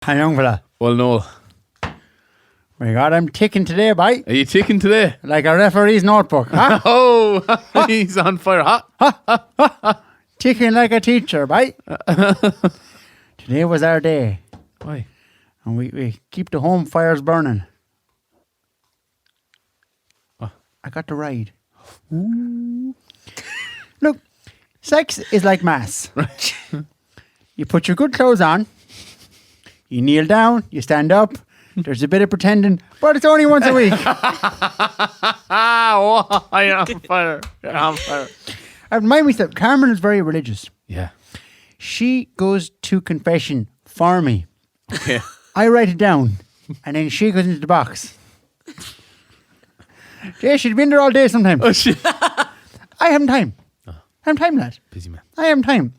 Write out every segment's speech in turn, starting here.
Hi, young fella. Well, Noel. My God, I'm ticking today, boy. Are you ticking today? Like a referee's notebook, huh? Oh, he's on fire. Hot. Ticking like a teacher, boy. Today was our day. Why? And we keep the home fires burning. What? I got to ride. Ooh. Look, sex is like mass. Right. You put your good clothes on. You kneel down. You stand up. There's a bit of pretending, but it's only once a week. Oh, you're on fire. You're on fire. Remind me that Carmen is very religious. Yeah. She goes to confession for me. Okay. I write it down, and then she goes into the box. Yeah, she'd been there all day sometimes. Oh, shit. I haven't time. I haven't time, lad. Busy man. I haven't time.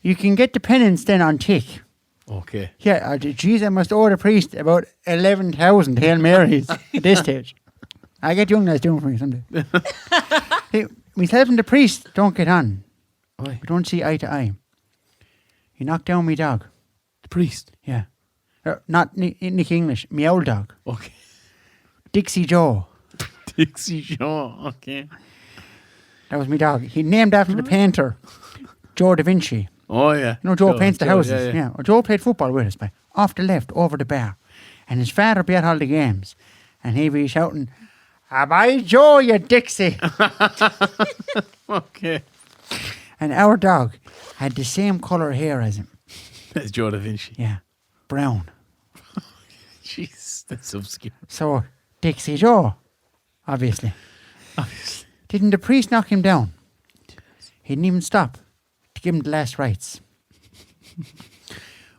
You can get the penance then on tick. Okay. Yeah, geez, I must owe the priest about 11,000 Hail Marys at this stage. I get young lads doing it for me someday. Hey, myself and the priest don't get on. Why? We don't see eye to eye. He knocked down me dog. The priest. Yeah. Not Nick English, me old dog. Okay. Dixie Joe. Dixie Shaw. Okay. That was me dog. He named after the painter, Joe Da Vinci. Oh, yeah. You know, Joe paints the houses. Yeah. Well, Joe played football with us, by off the left, over the bar. And his father be at all the games. And he'd be shouting, by Joe, you Dixie. Okay. And our dog had the same colour hair as him. That's Joe Da Vinci. Yeah, brown. Jeez, that's obscure. So, Dixie Joe, obviously. Obviously. Didn't the priest knock him down? He didn't even stop to give him the last rites.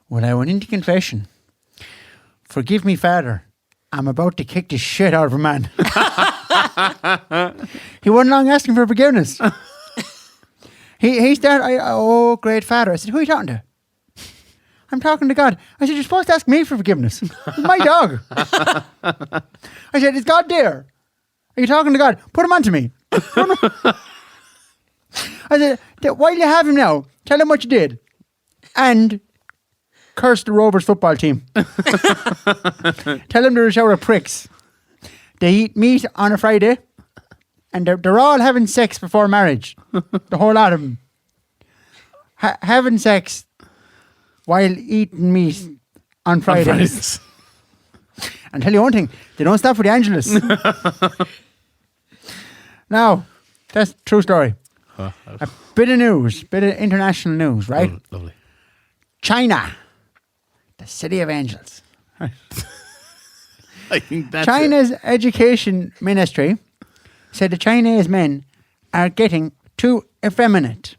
When I went into confession, forgive me, Father, I'm about to kick the shit out of a man. He wasn't long asking for forgiveness. He started, oh, great Father. I said, who are you talking to? I'm talking to God. I said, you're supposed to ask me for forgiveness. It's my dog. I said, is God there? Are you talking to God? Put him on to me. I said, while you have him now, tell him what you did. And curse the Rovers football team. Tell him they're a shower of pricks. They eat meat on a Friday. And they're all having sex before marriage. The whole lot of them. Having sex while eating meat on Fridays. And tell you one thing, they don't stop for the Angelus. Now, that's a true story. A bit of news, bit of international news, right? Lovely. China, the city of angels. I think that's China's education ministry said the Chinese men are getting too effeminate.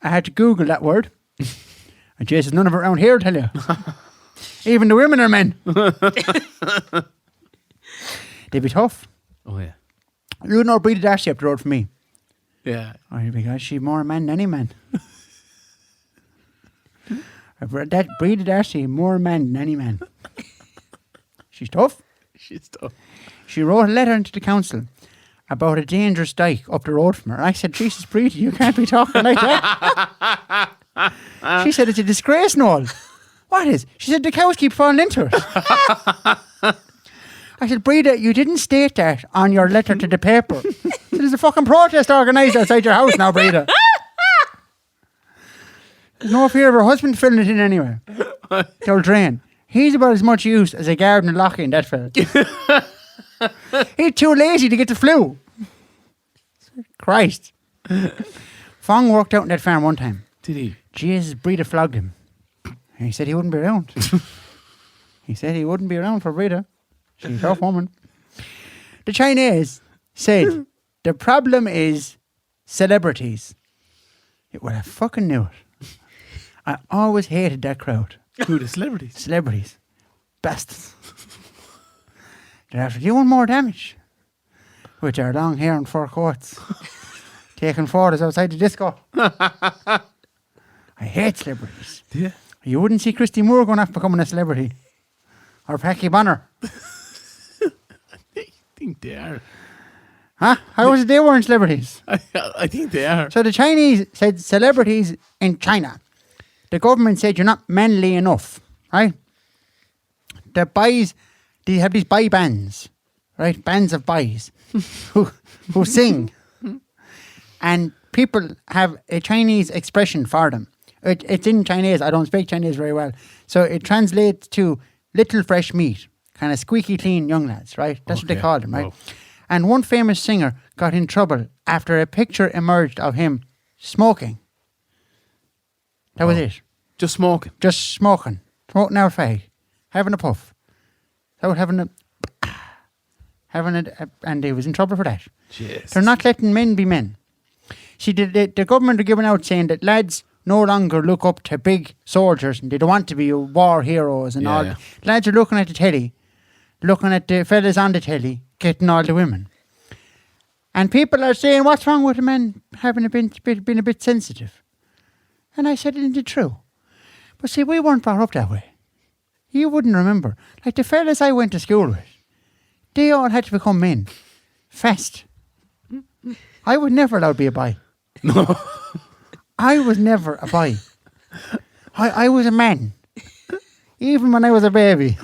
I had to Google that word. And Jesus, none of it around here, I tell you. Even the women are men. They'd be tough. Oh, yeah. You know Breda Darcy up the road from me. Yeah. Oh, because she's more a man than any man. That Breda Darcy, more a man than any man. She's tough. She's tough. She wrote a letter into the council about a dangerous dike up the road from her. I said, Jesus, Breda, you can't be talking like that. She said, it's a disgrace, Noel. What is? She said, the cows keep falling into it. I said, Breda, you didn't state that on your letter to the paper. There's a fucking protest organised outside your house now, Breda. There's no fear of her husband filling it in anyway. They'll drain. He's about as much use as a garden in Loughlin, that fella. He's too lazy to get the flu. Christ. Fong worked out in that farm one time. Did he? Jesus, Breda flogged him. And he said he wouldn't be around. He said he wouldn't be around for Breda. She's a tough woman. The Chinese said the problem is celebrities. Well, I fucking knew it. I always hated that crowd. Who, the celebrities? Celebrities. Bastards. They're after doing more damage with their long hair and fur coats. Taking photos outside the disco. I hate celebrities. Yeah. You wouldn't see Christy Moore going after becoming a celebrity. Or Packy Bonner. I think they are. Huh? How was it they weren't celebrities? I think they are. So the Chinese said celebrities in China. The government said you're not manly enough. right? The boys, they have these boy bands, right? Bands of boys who sing. And people have a Chinese expression for them. It's in Chinese. I don't speak Chinese very well. So it translates to little fresh meat, kind of squeaky clean young lads, right? That's what they call them, right? Wow. And one famous singer got in trouble after a picture emerged of him smoking. That was it. Just smoking. Just smoking. Smoking out fag. Having a puff. Without having a... And he was in trouble for that. Jeez. They're not letting men be men. See, the government are giving out saying that lads no longer look up to big soldiers and they don't want to be war heroes and all. Yeah. Lads are looking at the telly, looking at the fellas on the telly, getting all the women. And people are saying, what's wrong with the men having been a bit sensitive? And I said, isn't it true? But see, we weren't brought up that way. You wouldn't remember. Like the fellas I went to school with, they all had to become men. Fast. I would never allow to be a boy. No. I was never a boy. I was a man. Even when I was a baby.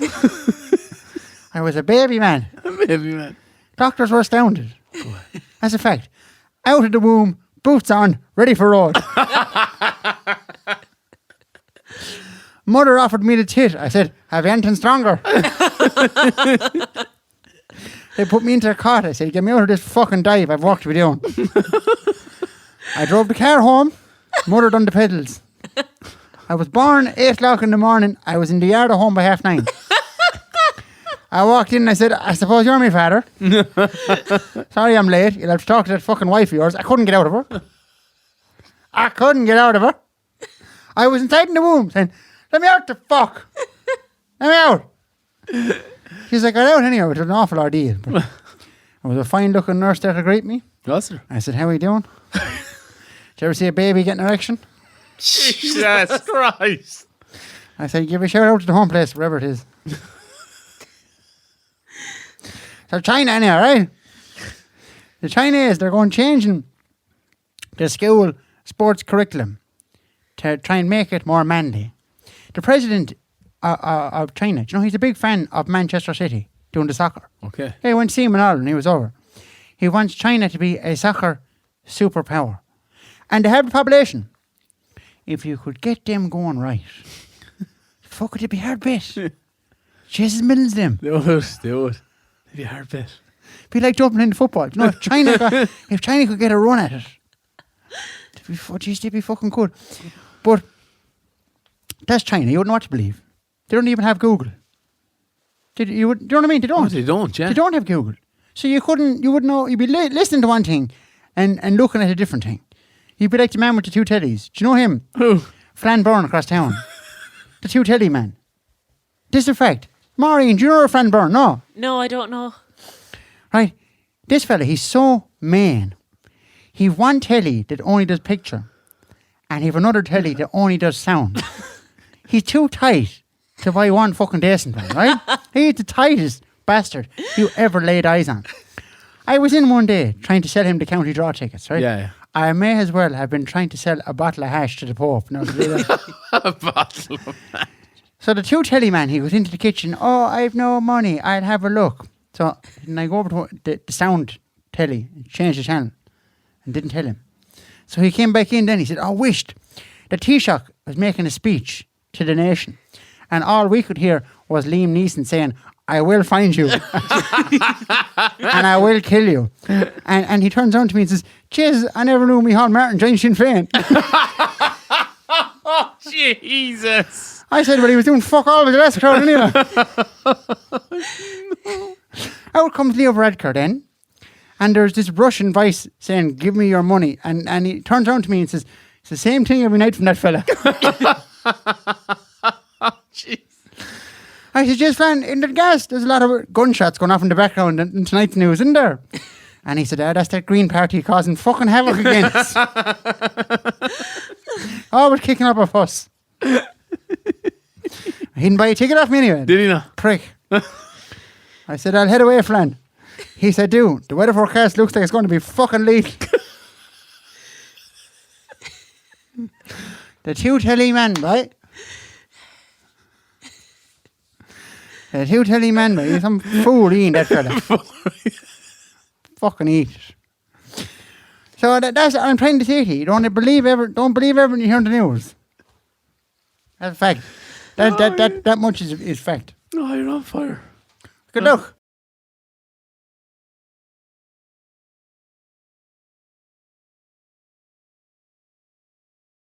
I was a baby man. Baby man. Doctors were astounded. As a fact, out of the womb, boots on, ready for road. Mother offered me the tit. I said, have you anything stronger? They put me into a cot. I said, get me out of this fucking dive. I've work to be doing. I drove the car home. Mother done the pedals. I was born 8 o'clock in the morning. I was in the yard at home by 9:30. I walked in and I said, I suppose you're my father. Sorry I'm late. You'll have to talk to that fucking wife of yours. I couldn't get out of her. I was inside in the womb saying, let me out the fuck. Let me out. She's like, I got out anyhow. It was an awful ordeal. But it was a fine looking nurse there to greet me. Was there? I said, how are you doing? Did you ever see a baby get an erection? Jesus Christ. I said, give a shout out to the home place, wherever it is. So China anyhow, right? The Chinese, they're going changing the school sports curriculum to try and make it more manly. The president of China, do you know, he's a big fan of Manchester City doing the soccer. Okay. Yeah, he went to see him and all when he was over. He wants China to be a soccer superpower. And they have the population. If you could get them going right, fuck, it'd be hard bit. Jesus millions them. They would. It'd be a hard bit. Be like jumping into football. You know, if China could get a run at it, they'd be fucking good. But that's China. You wouldn't know what to believe. They don't even have Google. Do you know what I mean? They don't. Oh, they don't, yeah. They don't have Google. So you wouldn't know. You'd be listening to one thing and looking at a different thing. You'd be like the man with the 2 tellies. Do you know him? Who? Flan Byrne across town. The 2 telly man. This is a fact. Maureen, do you know Flan Byrne? No. No, I don't know. Right. This fella, he's so mean. He've one telly that only does picture. And he've another telly that only does sound. He's too tight to buy one fucking decent one, right? He's the tightest bastard you ever laid eyes on. I was in one day trying to sell him the county draw tickets, right? Yeah. I may as well have been trying to sell a bottle of hash to the Pope. No, A bottle of that. so the 2 telly man, he goes into the kitchen. Oh, I've no money. I'll have a look. So and I go over to the sound telly, change the channel, and didn't tell him. So he came back in then. He said, oh, wished. The Taoiseach was making a speech to the nation. And all we could hear was Liam Neeson saying, I will find you. And I will kill you. And he turns on to me and says, Jesus, I never knew Micheál Martin joined Sinn Féin. Jesus. I said, well, he was doing fuck all with the rest of the crowd anyway. Out comes Leo Varadkar then. And there's this Russian voice saying, give me your money. And he turns around to me and says, it's the same thing every night from that fella. Jeez. I said, just Flan, in the gas, there's a lot of gunshots going off in the background in tonight's news, isn't there? And he said, that's that Green Party causing fucking havoc again. Always kicking up a fuss. He didn't buy a ticket off me anyway. Did he not? Prick. I said, I'll head away, Flan. He said, dude, the weather forecast looks like it's going to be fucking lethal. The 2 telly man, right? Two Telly man, he's some fool eating that fella. Fucking eat it. So that's I'm trying to say to you. Don't believe everything you hear on the news. That's a fact. That much is fact. Oh, you're on fire. Good luck.